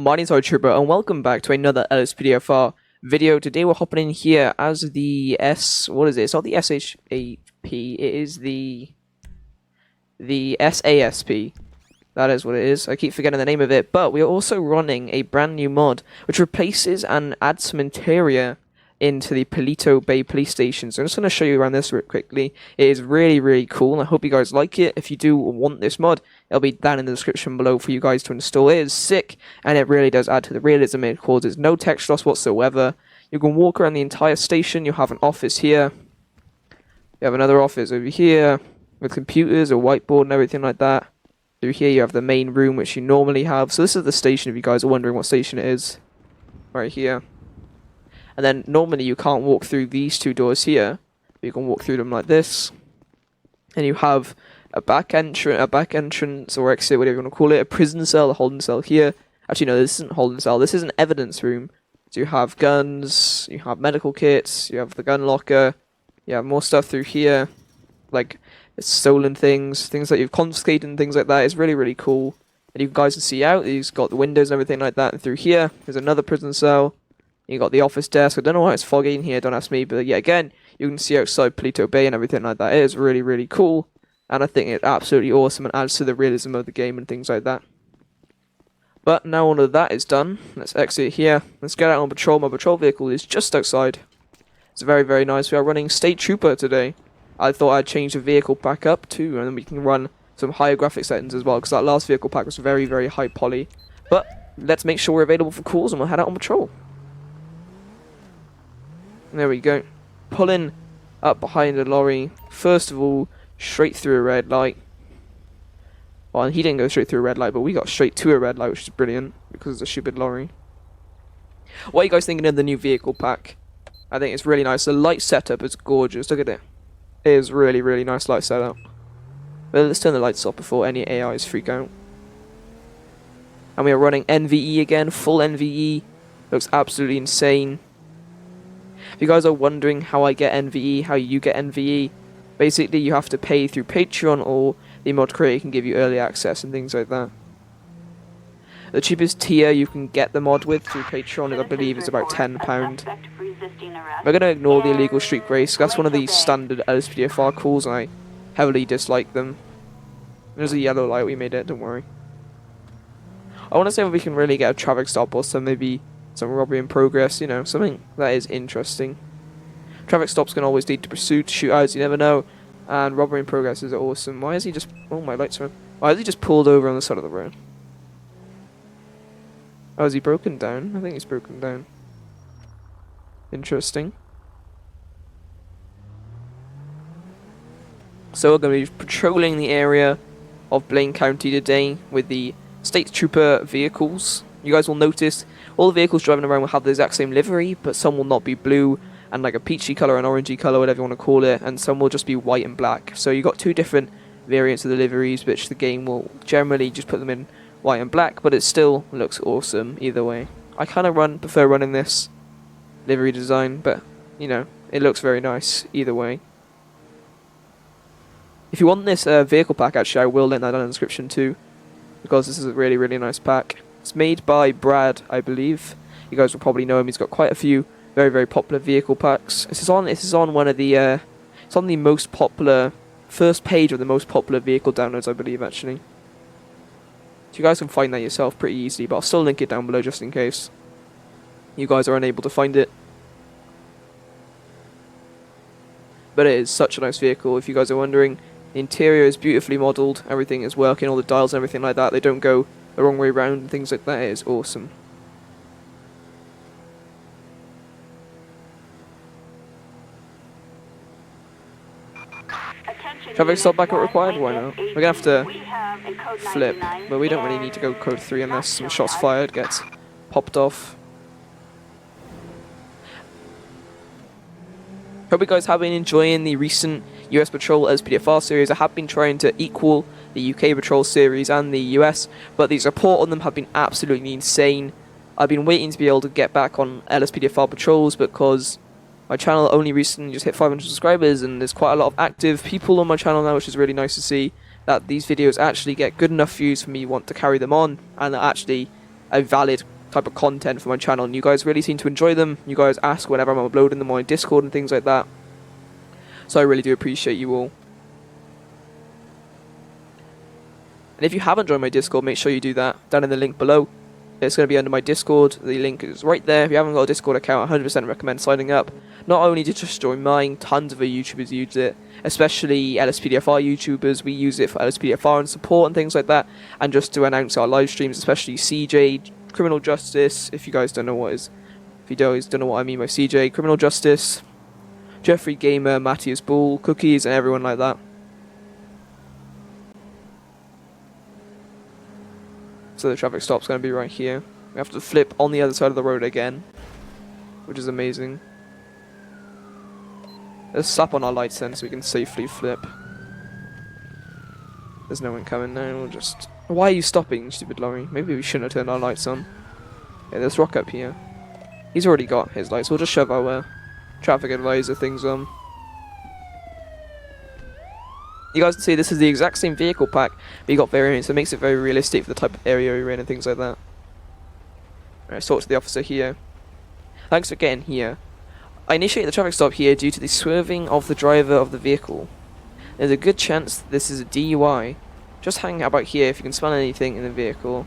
My name's Trooper, and welcome back to another LSPDFR video. Today we're hopping in here as the what is it? It's not the SHAP, it is the SASP. That is what it is. I keep forgetting the name of it, but we are also running a brand new mod which replaces and adds some interior into the PALETO Bay police station. So I'm just going to show you around this real quickly. It is really cool, and I hope you guys like it. If you do want this mod, it'll be down in the description below for you guys to install. It is sick, and it really does add to the realism. It causes no text loss whatsoever. You can walk around the entire station. You have an office here. You have another office over here with computers, a whiteboard and everything like that. Through here you have the main room which you normally have. So this is the station if you guys are wondering what station it is. Right here. And then normally you can't walk through these two doors here. You can walk through them like this. And you have a back entrance or exit, whatever you want to call it, a prison cell, a holding cell here. Actually no, this isn't a holding cell, this is an evidence room. So you have guns, you have medical kits, you have the gun locker, you have more stuff through here, like stolen things that you've confiscated and things like that. It's really cool. And you guys can see out, you've got the windows and everything like that, and through here, there's another prison cell. You got the office desk. I don't know why it's foggy in here, don't ask me, but yeah, again, you can see outside PALETO Bay and everything like that. It is really cool, and I think it's absolutely awesome and adds to the realism of the game and things like that. But now all of that is done, let's exit here. Let's get out on patrol. My patrol vehicle is just outside. It's very nice. We are running State Trooper today. I thought I'd change the vehicle pack up too, and then we can run some higher graphic settings as well, because that last vehicle pack was very high poly. But let's make sure we're available for calls and we'll head out on patrol. There we go. Pulling up behind the lorry. First of all, straight through a red light. Well, he didn't go straight through a red light, but we got straight to a red light, which is brilliant, because of the stupid lorry. What are you guys thinking of the new vehicle pack? I think it's really nice. The light setup is gorgeous. Look at it. It is really nice light setup. But let's turn the lights off before any AIs freak out. And we are running NVE again, full NVE. Looks absolutely insane. If you guys are wondering how I get NVE, how you get NVE, basically you have to pay through Patreon, or the mod creator can give you early access and things like that. The cheapest tier you can get the mod with through Patreon, I believe, is about £10. We're going to ignore the illegal street race. That's one of the standard LSPDFR calls, and I heavily dislike them. There's a yellow light, we made it, don't worry. I want to see if we can really get a traffic stop or some maybe some robbery in progress, you know, something that is interesting. Traffic stops can always lead to pursuit, shootouts, you never know, and robbery in progress is awesome. Why is he just... oh, my lights are on. Why has he just pulled over on the side of the road? Oh, is he broken down? I think he's broken down. Interesting. So we're going to be patrolling the area of Blaine County today with the State Trooper vehicles. You guys will notice all the vehicles driving around will have the exact same livery, but some will not be blue and like a peachy colour, an orangey colour, whatever you want to call it, and some will just be white and black. So you got two different variants of the liveries, which the game will generally just put them in white and black, but it still looks awesome either way. I kind of prefer running this livery design, but you know, it looks very nice either way. If you want this vehicle pack, actually I will link that down in the description too, because this is a really nice pack. It's made by Brad, I believe. You guys will probably know him. He's got quite a few very popular vehicle packs. This is on one of the it's on the most popular first page of the most popular vehicle downloads, I believe, actually. So you guys can find that yourself pretty easily, but I'll still link it down below just in case you guys are unable to find it. But it is such a nice vehicle, if you guys are wondering. The interior is beautifully modelled, everything is working, all the dials and everything like that, they don't go the wrong way around and things like that. It is awesome. Traffic stop backup required? Why not? We're gonna have to flip, but we don't really need to go code 3 unless some shots fired gets popped off. Hope you guys have been enjoying the recent US Patrol LSPDFR series. I have been trying to equal the UK Patrol series and the US, but the support on them have been absolutely insane. I've been waiting to be able to get back on LSPDFR patrols because my channel only recently just hit 500 subscribers, and there's quite a lot of active people on my channel now, which is really nice to see that these videos actually get good enough views for me to want to carry them on, and are actually a valid type of content for my channel, and you guys really seem to enjoy them. You guys ask whenever I'm uploading them on my Discord and things like that. So I really do appreciate you all. And if you haven't joined my Discord, make sure you do that down in the link below. It's going to be under my Discord. The link is right there. If you haven't got a Discord account, 100% recommend signing up. Not only to just join mine, tons of other YouTubers use it, especially LSPDFR YouTubers. We use it for LSPDFR and support and things like that, and just to announce our live streams, especially CJ, Criminal Justice. If you guys don't know what is, if you guys don't know what I mean by CJ, Criminal Justice, Jeffrey Gamer, Matthias Bull, Cookies, and everyone like that. So the traffic stop's going to be right here. We have to flip on the other side of the road again, which is amazing. Let's slap on our lights then so we can safely flip. There's no one coming now, we'll just... Why are you stopping, stupid lorry? Maybe we shouldn't have turned our lights on. Yeah, there's Rock up here. He's already got his lights, we'll just shove our traffic advisor things on. You guys can see this is the exact same vehicle pack, but you got variants, so it makes it very realistic for the type of area you're in and things like that. Alright, talk to the officer here. Thanks for getting here. I initiated the traffic stop here due to the swerving of the driver of the vehicle. There's a good chance that this is a DUI. Just hang about here if you can smell anything in the vehicle.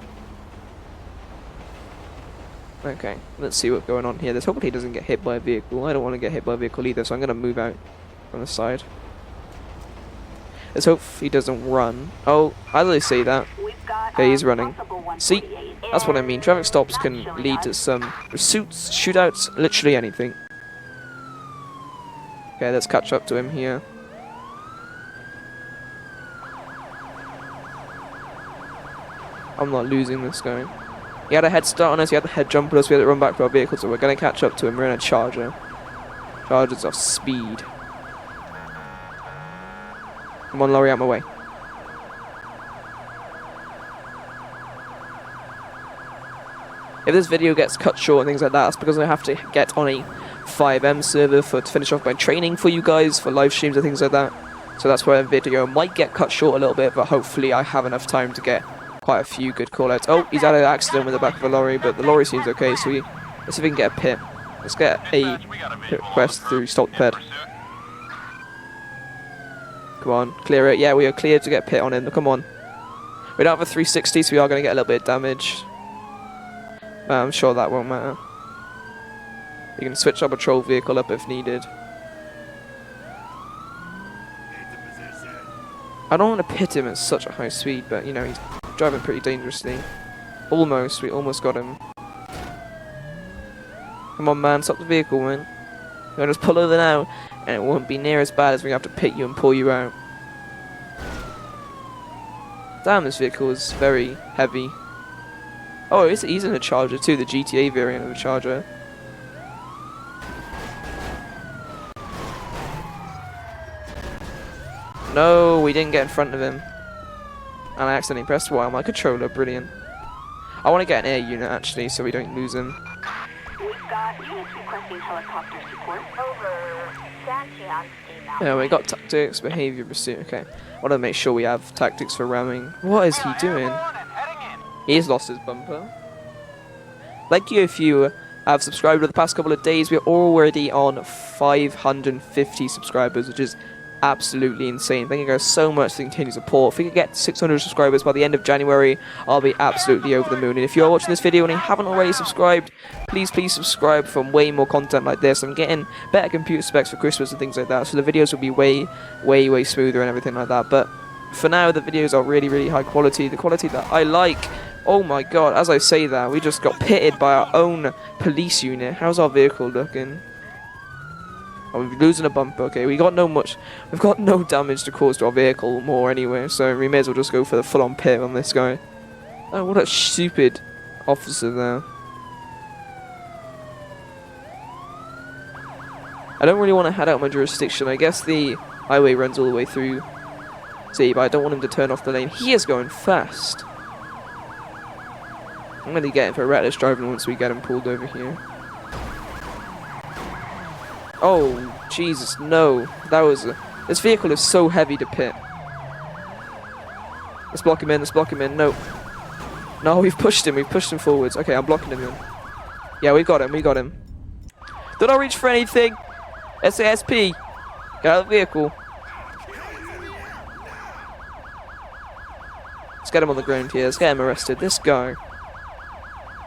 Okay, let's see what's going on here. Let's hope he doesn't get hit by a vehicle. I don't want to get hit by a vehicle either, so I'm going to move out from the side. Let's hope he doesn't run. Oh, how do they say that? Okay, he's running. See? That's what I mean. Traffic stops can lead to some pursuits, shootouts, literally anything. Okay, let's catch up to him here. I'm not losing this guy. He had a head start on us, he had the head jump on us, we had to run back to our vehicle, so we're going to catch up to him. We're in a Charger. Chargers are speed. Come on, lorry, out my way. If this video gets cut short and things like that, that's because I have to get on a 5M server to finish off my training for you guys, for live streams and things like that. So that's why the video might get cut short a little bit, but hopefully I have enough time to get quite a few good call-outs. Oh, he's had an accident with the back of a lorry, but the lorry seems okay, so let's see if we can get a pit. Let's get a pit request through Stop the Ped. Come on, clear it. Yeah, we are cleared to get a pit on him. Come on. We don't have a 360, so we are going to get a little bit of damage. I'm sure that won't matter. You can switch our patrol vehicle up if needed. I don't want to pit him at such a high speed, but you know, he's driving pretty dangerously. Almost, we almost got him. Come on, man, stop the vehicle, man. We're going to just pull over now, and it won't be near as bad as we have to pit you and pull you out. Damn, this vehicle is very heavy. Oh, he's in a Charger too, the GTA variant of a Charger. No, we didn't get in front of him. And I accidentally pressed Y on my controller, brilliant. I want to get an air unit actually, so we don't lose him. We've got units requesting helicopter support. Over. Yeah, we got tactics, behavior, pursuit, okay. I want to make sure we have tactics for ramming. What is he doing? He's lost his bumper. Thank you if you have subscribed over the past couple of days. We're already on 550 subscribers, which is absolutely insane. Thank you guys so much for the continued support. If we could get 600 subscribers by the end of January, I'll be absolutely over the moon. And if you're watching this video and you haven't already subscribed, please subscribe for way more content like this. I'm getting better computer specs for Christmas and things like that, so the videos will be way smoother and everything like that. But for now, the videos are really high quality, the quality that I like. Oh my god, as I say that, we just got pitted by our own police unit. How's our vehicle looking? Oh, we're losing a bumper. Okay, we've got no damage to cause to our vehicle more anyway, so we may as well just go for the full-on pit on this guy. Oh, what a stupid officer there. I don't really want to head out my jurisdiction. I guess the highway runs all the way through. See, but I don't want him to turn off the lane. He is going fast. I'm going to get him for reckless driving once we get him pulled over here. Oh, Jesus, no. This vehicle is so heavy to pit. Let's block him in, no. No, we've pushed him forwards. Okay, I'm blocking him then. Yeah, we got him. Do not reach for anything! SASP! Get out of the vehicle. Let's get him on the ground here, let's get him arrested. This guy.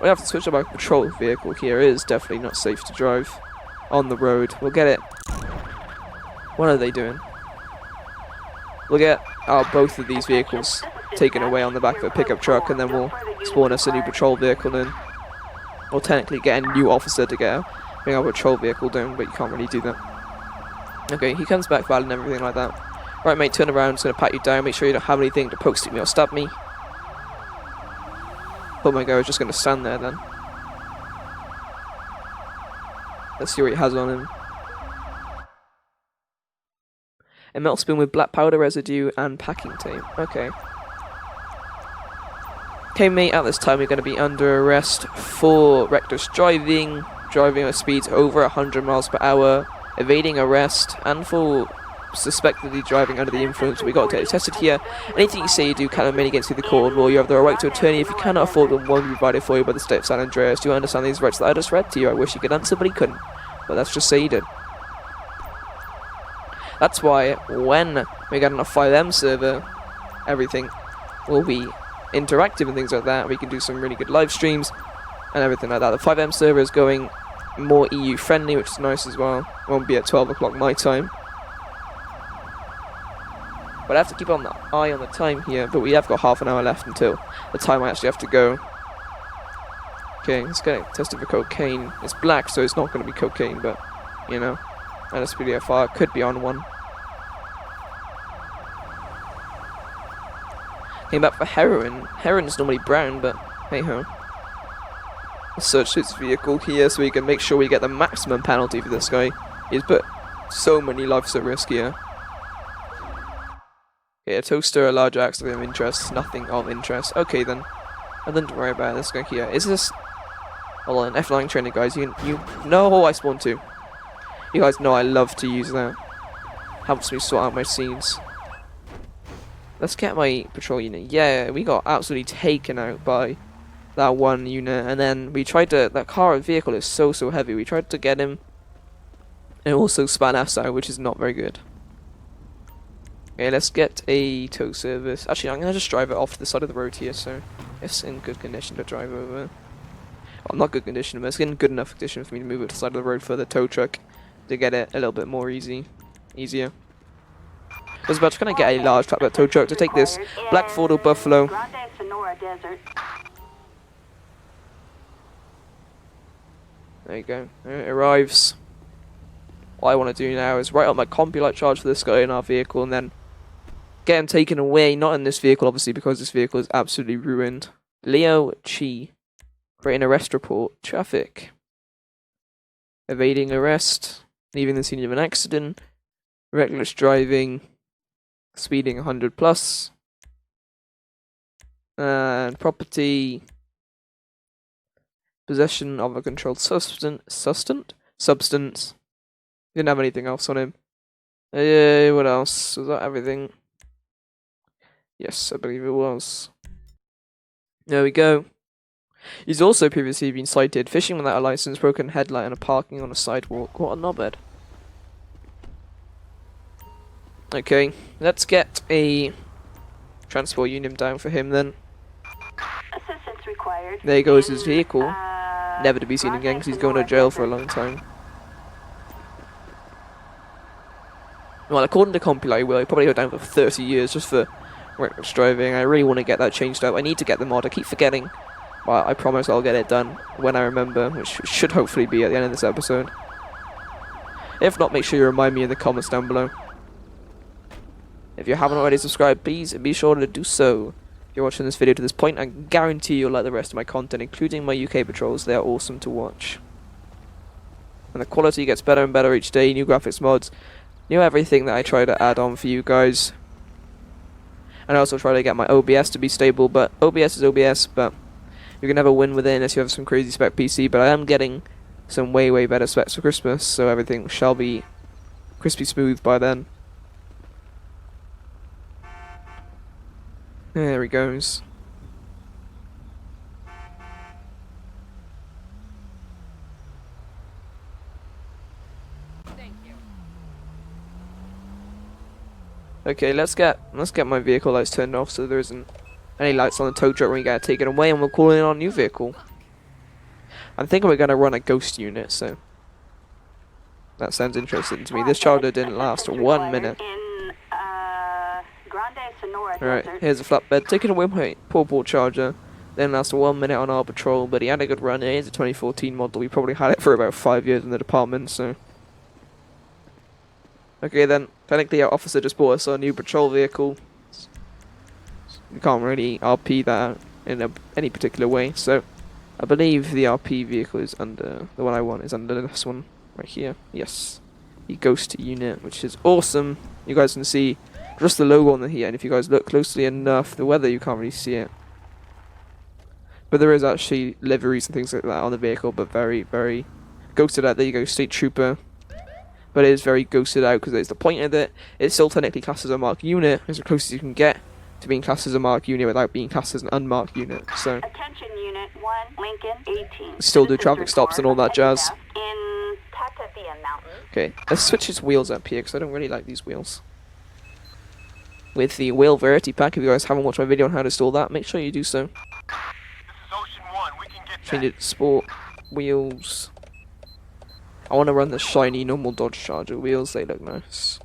We have to switch up our patrol vehicle here. It is definitely not safe to drive on the road. We'll get it. What are they doing? We'll get both of these vehicles taken away on the back of a pickup truck, and then we'll spawn us a new patrol vehicle in. Or technically get a new officer to get bring our patrol vehicle down, but you can't really do that. Okay, he comes back valid and everything like that. Right, mate, turn around. I'm just going to pat you down. Make sure you don't have anything to poke stick me or stab me. Oh my god, I was just going to stand there then. Let's see what he has on him. A metal spoon with black powder residue and packing tape. Okay. Okay, mate, at this time you're going to be under arrest for reckless driving, driving at speeds over 100 miles per hour, evading arrest, and for suspectedly driving under the influence. We got to get it tested here. Anything you say you do cannot remain against you the court of law. You have the right to attorney. If you cannot afford one, will be provided for you by the state of San Andreas. Do you understand these rights that I just read to you? I wish you could answer, but he couldn't. But let's just say he did. That's why when we get on a 5M server, everything will be interactive and things like that. We can do some really good live streams and everything like that. The 5M server is going more EU friendly, which is nice as well. It won't be at 12 o'clock my time. But I have to keep an eye on the time here, but we have got half an hour left until the time I actually have to go. Okay, let's get it tested for cocaine. It's black, so it's not going to be cocaine, but, you know, LSPDFR could be on one. Came back for heroin. Heroin is normally brown, but hey-ho. Let's search this vehicle here so we can make sure we get the maximum penalty for this guy. He's put so many lives at risk here. Okay, a toaster, a large axe, nothing of interest. Nothing of interest. Okay then. Nothing to worry about this guy here. Is this... Hold on, F9 trainer guys, you know I spawned too. You guys know I love to use that. Helps me sort out my scenes. Let's get my patrol unit. Yeah, we got absolutely taken out by that one unit, and then we tried to... That car vehicle is so heavy. We tried to get him, and also span us out, which is not very good. Okay, let's get a tow service. Actually, I'm going to just drive it off to the side of the road here, so it's in good condition to drive over. Well, not good condition, but it's in good enough condition for me to move it to the side of the road for the tow truck to get it a little bit more easier. I was about to kind of get a large flatbed tow truck to take this black Ford or Buffalo. There you go. It arrives. What I want to do now is write up my compulite charge for this guy in our vehicle and then get him taken away. Not in this vehicle, obviously, because this vehicle is absolutely ruined. Leo Chi. Create an arrest report. Traffic. Evading arrest. Leaving the scene of an accident. Reckless driving. Speeding 100 plus. And property. Possession of a controlled substance. Didn't have anything else on him. What else? Was that everything? Yes, I believe it was. There we go. He's also previously been cited fishing without a license, broken headlight, and a parking on a sidewalk. What a knobhead. Okay, let's get a transport unit down for him then. Assistance required. There goes his vehicle. Never to be seen again because he's going to jail for a long time. Well, according to Compilate, he'll probably go down for 30 years just for reckless driving. I really want to get that changed up. I need to get the mod. I keep forgetting. But I promise I'll get it done when I remember, which should hopefully be at the end of this episode. If not, make sure you remind me in the comments down below. If you haven't already subscribed, please be sure to do so. If you're watching this video to this point, I guarantee you'll like the rest of my content, including my UK patrols. They are awesome to watch. And the quality gets better and better each day. New graphics mods. New everything that I try to add on for you guys. And I also try to get my OBS to be stable, but OBS is OBS, but you can never win with it unless you have some crazy spec PC, but I am getting some way better specs for Christmas, so everything shall be crispy smooth by then. There he goes. Okay, let's get my vehicle lights turned off so there isn't any lights on the tow truck when we get it taken away, and we'll call in our new vehicle. I'm thinking we're gonna run a ghost unit, so that sounds interesting to me. This charger didn't last 1 minute. In, Grande Sonora Alright, Desert. here's a flatbed. Taking away my poor charger. Didn't last 1 minute on our patrol, but he had a good run. It is a 2014 model. We probably had it for about 5 years in the department, so. Okay then, technically our officer just bought us our new patrol vehicle. We can't really RP that in any particular way, so I believe the RP vehicle is under, the one I want is under this one right here. Yes, the ghost unit, which is awesome. You guys can see just the logo on the here, and if you guys look closely enough, the weather you can't really see it. But there is actually liveries and things like that on the vehicle, but very, very ghosted out. There you go, State Trooper. But it is very ghosted out because it's the point of it. It's still technically classed as a marked unit. It's the closest you can get to being classed as a marked unit without being classed as an unmarked unit. So Attention Unit 1, Lincoln 18. still do traffic stops and all that jazz. In Tatavia Mountain. Okay, let's switch his wheels up here because I don't really like these wheels. With the wheel variety pack, if you guys haven't watched my video on how to install that, make sure you do so. This is Ocean 1. We can get Change it to sport wheels. I want to run the shiny normal Dodge Charger wheels. They look nice.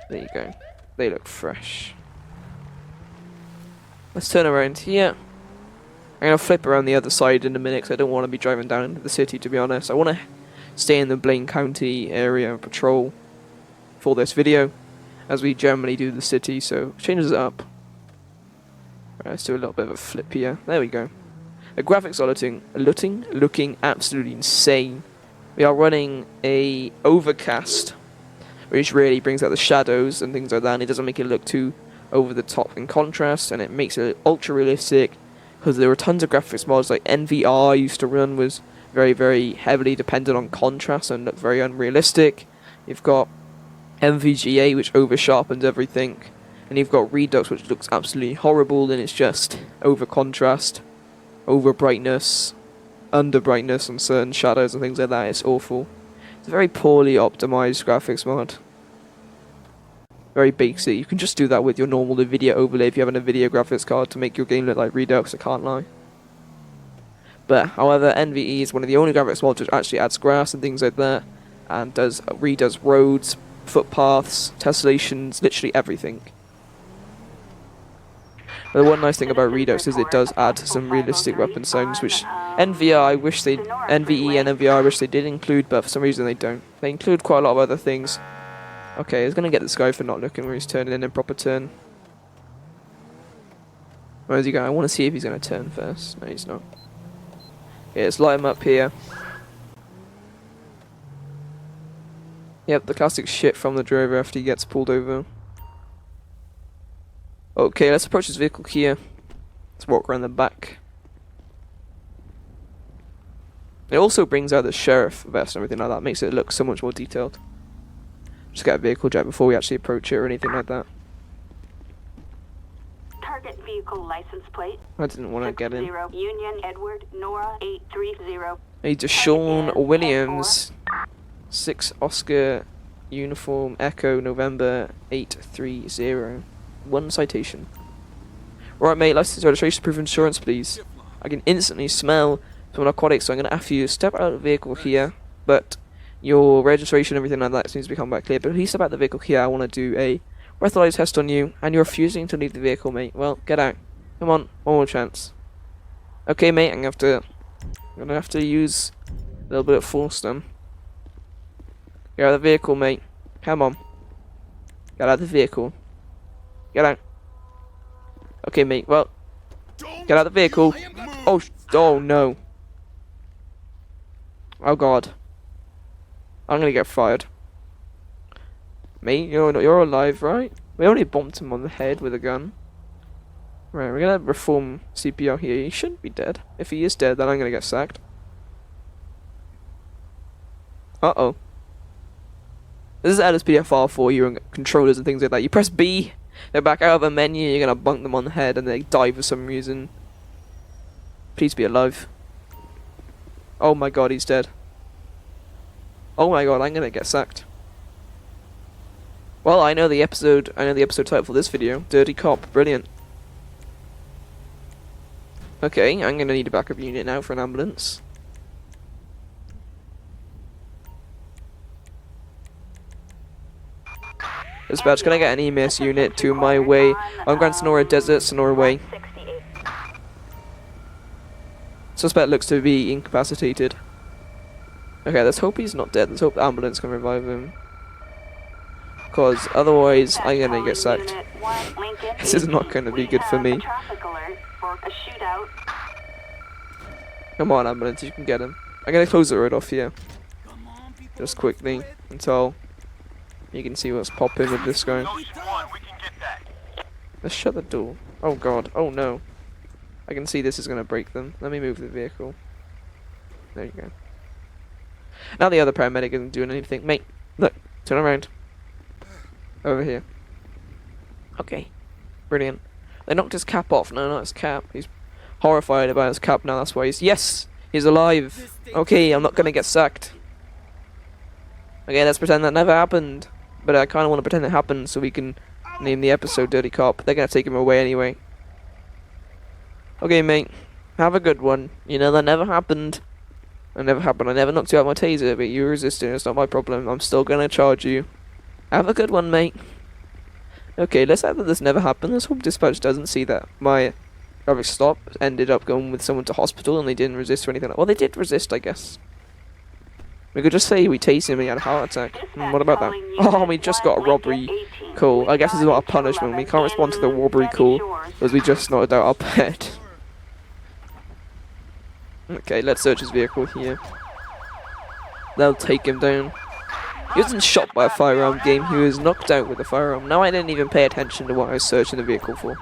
There you go. They look fresh. Let's turn around here. I'm going to flip around the other side in a minute because I don't want to be driving down into the city, to be honest. I want to stay in the Blaine County area patrol for this video, as we generally do the city, so changes it up. Right, let's do a little bit of a flip here. There we go. The graphics are looking absolutely insane. We are running a overcast, which really brings out the shadows and things like that, and it doesn't make it look too over the top in contrast, and it makes it ultra realistic, because there were tons of graphics mods like NVR used to run, was very, very heavily dependent on contrast and looked very unrealistic. You've got MVGA, which over sharpens everything, and you've got Redux, which looks absolutely horrible, and it's just over contrast, over brightness, under brightness on certain shadows and things like that. It's awful. It's a very poorly optimized graphics mod. Very basic. You can just do that with your normal NVIDIA overlay if you have an NVIDIA graphics card to make your game look like Redux, I can't lie. But however, NVE is one of the only graphics mods which actually adds grass and things like that, and redoes roads, footpaths, tessellations, literally everything. But the one nice thing about Redux is it does add some realistic weapon sounds, which NVE and NVR I wish they did include, but for some reason they don't. They include quite a lot of other things. Okay, he's gonna get this guy for not looking where he's turning in a proper turn. Where's he going? I want to see if he's gonna turn first. No, he's not. Yeah, let's light him up here. Yep, the classic shit from the driver after he gets pulled over. Okay, let's approach this vehicle here. Let's walk around the back. It also brings out the sheriff vest and everything like that, makes it look so much more detailed. Just get a vehicle check before we actually approach it or anything like that. Target vehicle license plate. I didn't want to get in. Union Edward Nora 830. Hey, Deshaun Williams, 6 Oscar Uniform Echo November 830. 1 citation. Right, mate, license registration proof of insurance, please. I can instantly smell some narcotics, so I'm going to ask you to step out of the vehicle here, but your registration and everything like that seems to become quite clear. But please step out of the vehicle here. I want to do a breathalyzer test on you, and you're refusing to leave the vehicle, mate. Well, get out. Come on, one more chance. Okay, mate, I'm gonna have to use a little bit of force then. Get out of the vehicle, mate. Come on. Get out of the vehicle. Get out. Okay, mate, well, get out of the vehicle. Oh no. Oh god. I'm gonna get fired. Mate, you're alive, right? We only bumped him on the head with a gun. Right, we're gonna reform CPR here. He shouldn't be dead. If he is dead, then I'm gonna get sacked. Uh-oh. This is LSPDFR for you and controllers and things like that. You press B, they're back out of a menu, you're gonna bunk them on the head and they die for some reason. Please be alive. Oh my god, he's dead. Oh my god, I'm gonna get sacked. Well, I know the episode title for this video. Dirty Cop. Brilliant. Okay, I'm gonna need a backup unit now for an ambulance. Dispatch, can I get an EMS unit to my way on Grand Sonora Desert, Sonora Way? 68. Suspect looks to be incapacitated. Okay, let's hope he's not dead. Let's hope the ambulance can revive him. Because otherwise, I'm gonna get sacked. Unit 1, Lincoln, This is not gonna be we good for have me. a traffic alert for a shootout. Come on, ambulance, you can get him. I'm gonna close the road off here. Just quickly, until you can see what's popping with this guy. Ocean 1, we can get that. Let's shut the door. Oh god, oh no. I can see this is gonna break them. Let me move the vehicle. There you go. Now the other paramedic isn't doing anything. Mate, look, turn around. Over here. Okay, brilliant. They knocked his cap off. No, not his cap. He's horrified about his cap now, that's why he's... Yes! He's alive! Okay, I'm not gonna get sacked. Okay, let's pretend that never happened. But I kinda wanna pretend it happened so we can name the episode Dirty Cop. They're gonna take him away anyway. Okay, mate. Have a good one. You know, that never happened. That never happened. I never knocked you out my taser, but you resisted. It's not my problem. I'm still gonna charge you. Have a good one, mate. Okay, let's hope that this never happened. Let's hope dispatch doesn't see that my traffic stop ended up going with someone to hospital and they didn't resist or anything. Well, they did resist, I guess. We could just say we tased him and he had a heart attack. What about that? Oh, we just got a robbery call. I guess this is not a punishment. We can't respond to the robbery call because we just knocked out our pet. Okay, let's search his vehicle here. They'll take him down. He wasn't shot by a firearm game, he was knocked out with a firearm. Now I didn't even pay attention to what I was searching the vehicle for.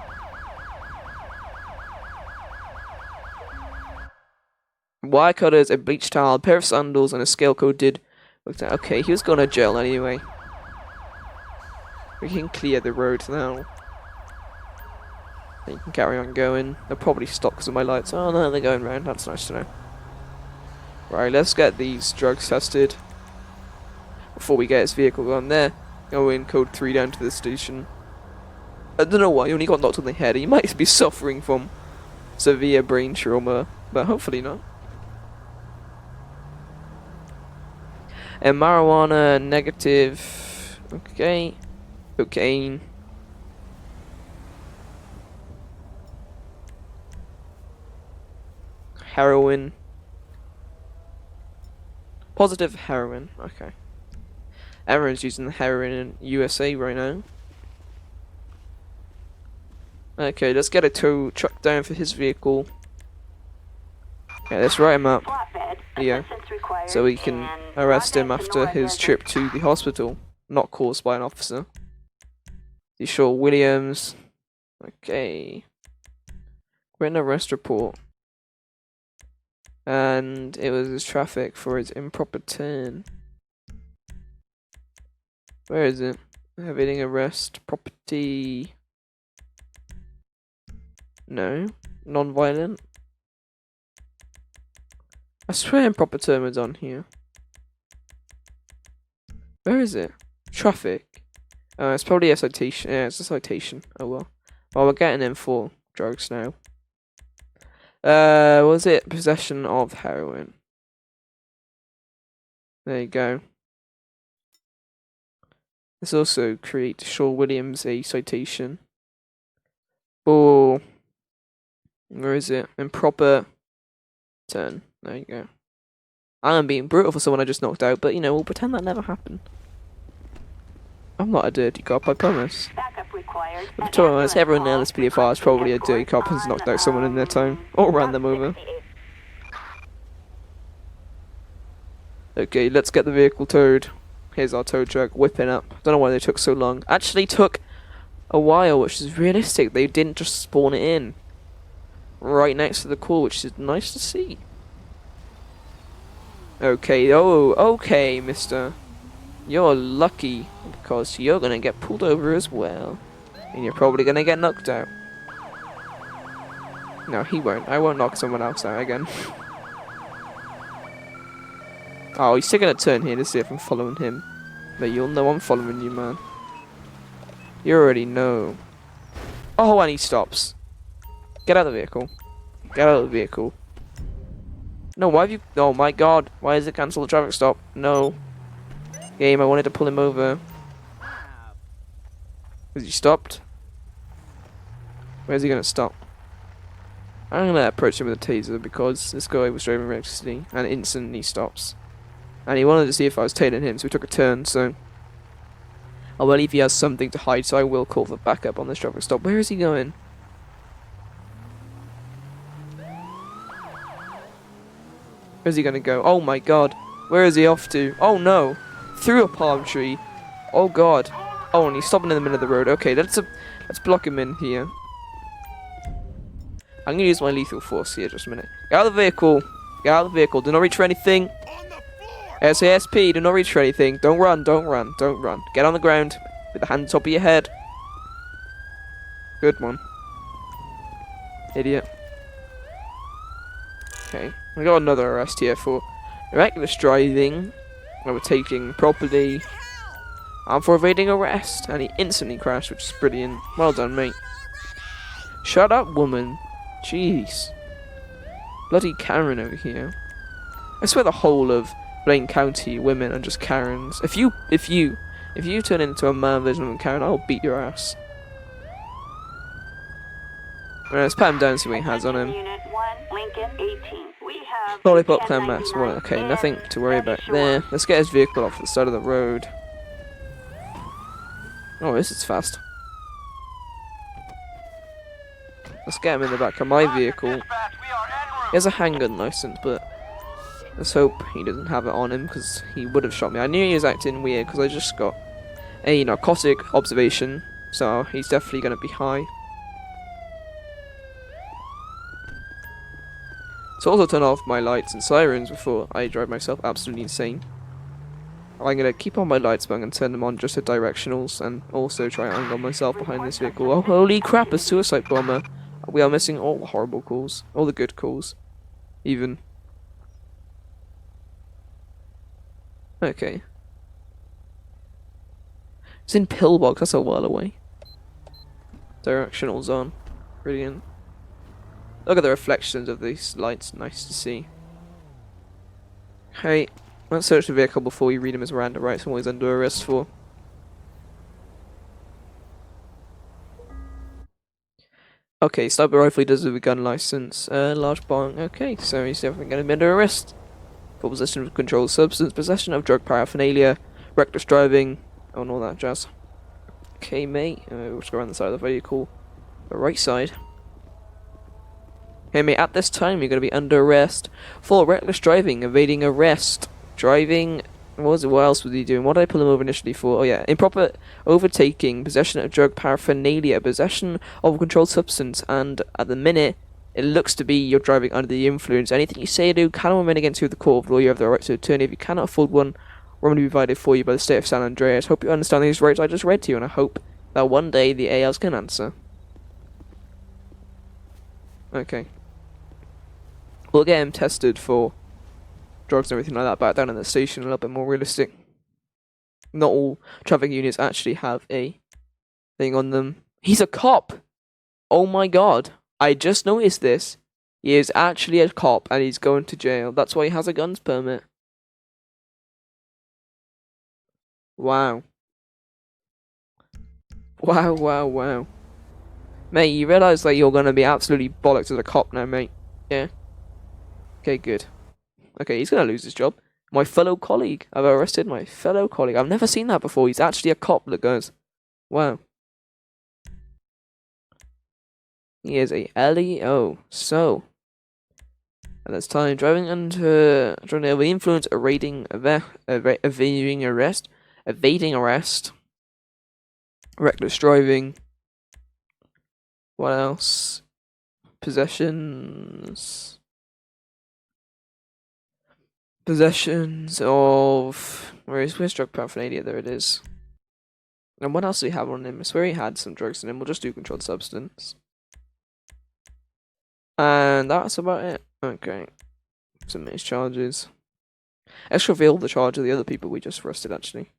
Wire cutters, a bleach towel, a pair of sandals, and a scale code did. Okay, he was going to jail anyway. We can clear the road now. You can carry on going. They'll probably stop because of my lights. Oh no, they're going round. That's nice to know. Right, let's get these drugs tested before we get his vehicle on there. Go in code 3 down to the station. I don't know why, he only got knocked on the head. He might be suffering from severe brain trauma, but hopefully not. And marijuana, negative. Okay. Cocaine. Heroin. Positive heroin. Okay. Everyone's using the heroin in USA right now. Okay, let's get a tow truck down for his vehicle. Okay, let's write him up. Yeah. So we can arrest him after his trip to the hospital, not caused by an officer. You sure, Williams? Okay. Written arrest report. And it was his traffic for his improper turn. Where is it? Evading arrest, property. No, non-violent. I swear improper turn was on here. Where is it? Traffic. It's probably a citation. Yeah, it's a citation. Oh well. Well, we're getting in for drugs now. Was it possession of heroin? There you go. Let's also create Shaw Williams a citation. Oh, where is it? Improper turn. There you go. I'm being brutal for someone I just knocked out, but you know, we'll pretend that never happened. I'm not a dirty cop, I promise. Backup required. But to be honest, everyone in LSPDFR is probably a dirty cop who's knocked out someone in their time, or ran them over. Okay, let's get the vehicle towed. Here's our tow truck, whipping up. Don't know why they took so long. Actually took a while, which is realistic. They didn't just spawn it in right next to the call, which is nice to see. Okay, oh, okay, mister. You're lucky, because you're gonna get pulled over as well. And you're probably gonna get knocked out. No, he won't. I won't knock someone else out again. Oh, he's taking a turn here to see if I'm following him. But you'll know I'm following you, man. You already know. Oh, and he stops. Get out of the vehicle. Get out of the vehicle. No, why have you... Oh my god. Why is it cancel the traffic stop? No. Game, I wanted to pull him over. Has he stopped? Where's he gonna stop? I'm gonna approach him with a taser because this guy was driving recklessly and instantly stops. And he wanted to see if I was tailing him, so we took a turn, so... I believe he has something to hide, so I will call for backup on this traffic stop. Where is he going? Where's he gonna go? Oh my god. Where is he off to? Oh no. Through a palm tree. Oh god. Oh, and he's stopping in the middle of the road. Okay, let's block him in here. I'm gonna use my lethal force here just a minute. Get out of the vehicle. Get out of the vehicle. Do not reach for anything. SASP, do not reach for anything. Don't run, don't run, don't run. Get on the ground with the hand on top of your head. Good one. Idiot. Okay, we got another arrest here for reckless driving, overtaking property, and for evading arrest. And he instantly crashed, which is brilliant. Well done, mate. Shut up, woman. Jeez. Bloody Karen over here. I swear the whole of Blaine County women are just Karens. If you turn into a man version of a Karen, I'll beat your ass. Right, let's pat him down and see what he has on him. Unit 1, Lincoln 18. We have Lollipop Clan Max 1. 1099 Okay, nothing to worry about Sure. there. Let's get his vehicle off the side of the road. Oh, this is fast. Let's get him in the back of my vehicle. Dispatch, we are en route. He has a handgun license, but let's hope he doesn't have it on him because he would have shot me. I knew he was acting weird because I just got a narcotic observation, so he's definitely going to be high. So also turn off my lights and sirens before I drive myself absolutely insane. I'm going to keep on my lights, but I'm going to turn them on just at directionals and also try and angle myself behind this vehicle. Oh, holy crap, a suicide bomber. We are missing all the horrible calls, all the good calls, even. Okay. It's in Pillbox, that's a while away. Directionals on. Brilliant. Look at the reflections of these lights, nice to see. Hey, let's search the vehicle before we read him his Miranda rights and what he's under arrest for. Okay, sniper rifle he does with a gun license. Large bong. Okay, so he's definitely going to be under arrest for possession of controlled substance, possession of drug paraphernalia, reckless driving, and all that jazz. Okay, mate. We'll just go around the side of the vehicle. The right side. Hey, mate. At this time, you're going to be under arrest for reckless driving, evading arrest, driving. What else was he doing? What did I pull him over initially for? Oh yeah, improper overtaking, possession of drug paraphernalia, possession of a controlled substance, and at the minute, it looks to be you're driving under the influence. Anything you say or do cannot remain against you with the court of law. You have the right to attorney. If you cannot afford one, remedy provided for you by the state of San Andreas. Hope you understand these rights I just read to you, and I hope that one day the ALs can answer. Okay. We'll get him tested for drugs and everything like that back down in the station, a little bit more realistic. Not all traffic units actually have a thing on them. He's a cop! Oh my god. I just noticed this. He is actually a cop and he's going to jail. That's why he has a guns permit. Wow. Wow, wow, wow. Mate, you realise that you're going to be absolutely bollocks as a cop now, mate? Yeah? Okay, good. Okay, he's going to lose his job. My fellow colleague. I've arrested my fellow colleague. I've never seen that before. He's actually a cop that goes. Wow. He is a LEO. So. And that's time. Driving under the influence, evading arrest. Evading arrest. Reckless driving. What else? Possessions of where's drug paraphernalia? There it is. And what else do we have on him? I swear he had some drugs in him. We'll just do controlled substance. And that's about it. Okay. Submit his charges. Let's reveal the charge of the other people we just arrested actually.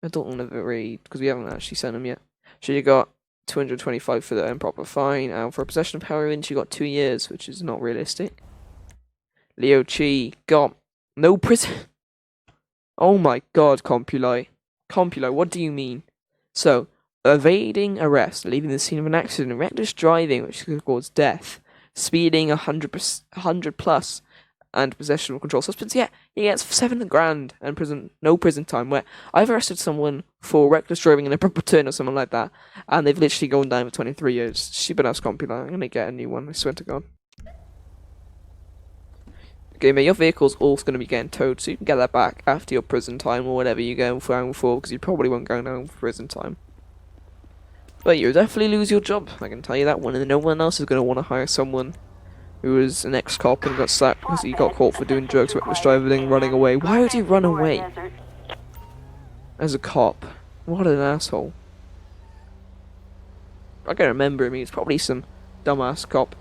I don't want to read because we haven't actually sent them yet. She got 225 for the improper fine, and for possession of heroin, she got 2 years, which is not realistic. Leo Chi got no prison. Oh my god, Compuli. Compuli, what do you mean? So, evading arrest, leaving the scene of an accident, reckless driving, which could cause death, speeding 100 plus, and possession of controlled substance. Yeah, he gets 7 grand and no prison time. Where I've arrested someone for reckless driving in a proper turn or something like that, and they've literally gone down for 23 years. Stupid ass Compuli. I'm gonna get a new one. I swear to God. Okay, mate, your vehicle's also going to be getting towed, so you can get that back after your prison time or whatever you're going for, because you probably won't go down for prison time. But you'll definitely lose your job, I can tell you that one, and no one else is going to want to hire someone who was an ex-cop and got sacked because he got caught for doing drugs, reckless driving, running away. Why would he run away as a cop? What an asshole. I can remember him, he's probably some dumbass cop.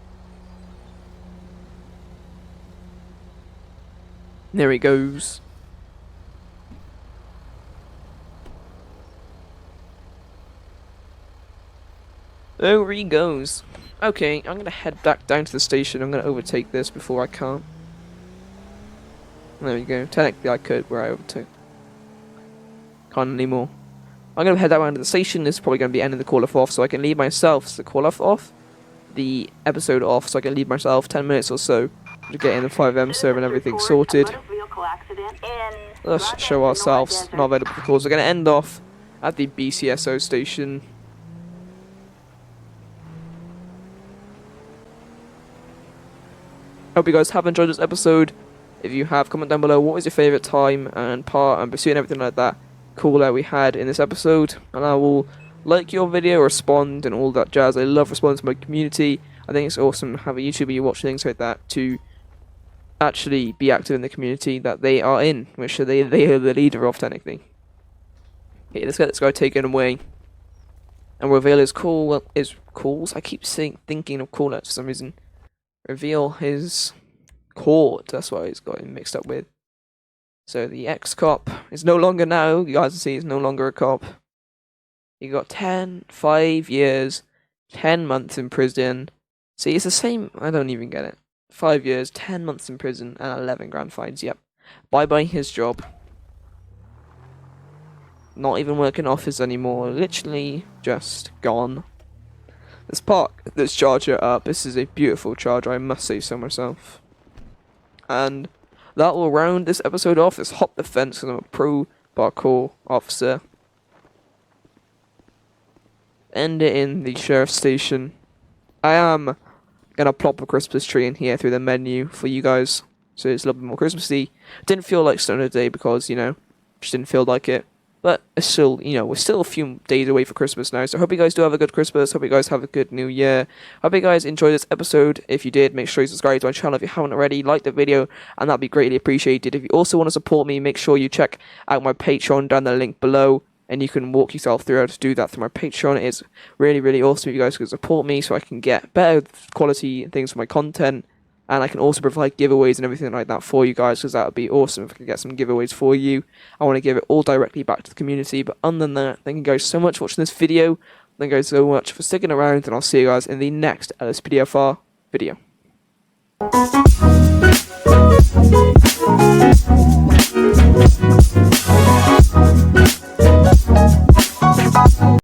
There he goes. There he goes. Okay, I'm gonna head back down to the station. I'm gonna overtake this before I can't. There we go. Technically I could where I overtook. Can't anymore. I'm gonna head down to the station. This is probably gonna be ending the call off, so I can leave myself the call off, the episode off, so I can leave myself 10 minutes or so to get in the 5M server and everything sorted. Let's show ourselves not available for calls. We're going to end off at the BCSO station. Hope you guys have enjoyed this episode. If you have, comment down below what was your favourite time and part and pursuit and everything like that cool that we had in this episode. And I will like your video, respond and all that jazz. I love responding to my community. I think it's awesome to have a YouTuber you watch things like that to actually be active in the community that they are in, which they are the leader of technically. Okay, let's get this guy taken away and reveal his calls. I keep thinking of call outs for some reason. Reveal his cord. That's what he's got him mixed up with. So the ex-cop is no longer now. You guys can see he's no longer a cop. He got 5 years, 10 months in prison. See, it's the same. I don't even get it. 5 years, 10 months in prison, and 11 grand fines. Yep. Bye-bye his job. Not even working office anymore. Literally just gone. Let's park this charger up. This is a beautiful charger, I must say so myself. And that will round this episode off. Let's hop the fence because I'm a pro parkour officer. End it in the sheriff's station. I am gonna plop a Christmas tree in here through the menu for you guys, so it's a little bit more Christmassy. Didn't feel like starting today because, you know, just didn't feel like it. But it's still, you know, we're still a few days away for Christmas now, so I hope you guys do have a good Christmas. Hope you guys have a good New Year. Hope you guys enjoyed this episode. If you did, make sure you subscribe to my channel if you haven't already. Like the video, and that'd be greatly appreciated. If you also want to support me, make sure you check out my Patreon down the link below. And you can walk yourself through how to do that through my Patreon. It's really, really awesome if you guys can support me so I can get better quality things for my content. And I can also provide giveaways and everything like that for you guys, because that would be awesome if I could get some giveaways for you. I want to give it all directly back to the community. But other than that, thank you guys so much for watching this video. Thank you guys so much for sticking around. And I'll see you guys in the next LSPDFR video.